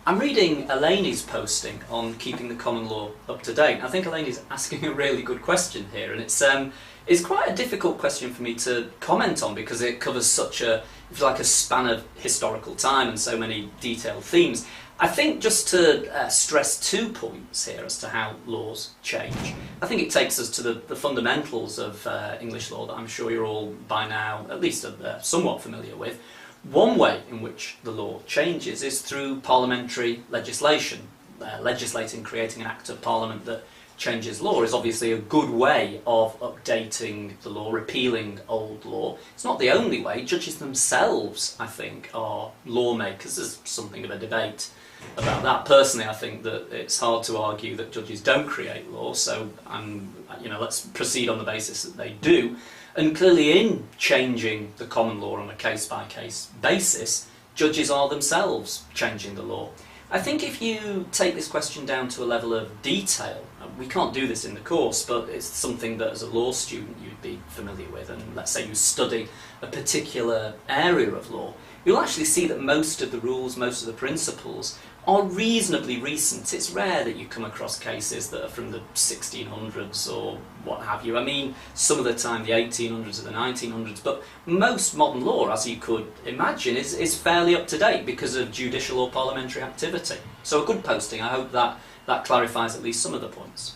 I'm reading Elaine's posting on keeping the common law up to date. I think Elaine's asking a really good question here, and it's quite a difficult question for me to comment on because it covers such a, if you like, a span of historical time and so many detailed themes. I think just to stress 2 points here as to how laws change. I think it takes us to the fundamentals of English law that I'm sure you're all by now at least somewhat familiar with. One way in which the law changes is through parliamentary legislation. Legislating, creating an act of parliament that changes law is obviously a good way of updating the law, repealing old law. It's not the only way. Judges themselves, I think, are lawmakers. There's something of a debate about that. Personally, I think that it's hard to argue that judges don't create law, so let's proceed on the basis that they do. And clearly in changing the common law on a case-by-case basis, judges are themselves changing the law. I think if you take this question down to a level of detail, we can't do this in the course, but it's something that as a law student you'd be familiar with, and let's say you study a particular area of law, you'll actually see that most of the rules, most of the principles are reasonably recent. It's rare that you come across cases that are from the 1600s or what have you. I mean, some of the time the 1800s or the 1900s, but most modern law, as you could imagine, is fairly up to date because of judicial or parliamentary activity. So a good posting. I hope that clarifies at least some of the points.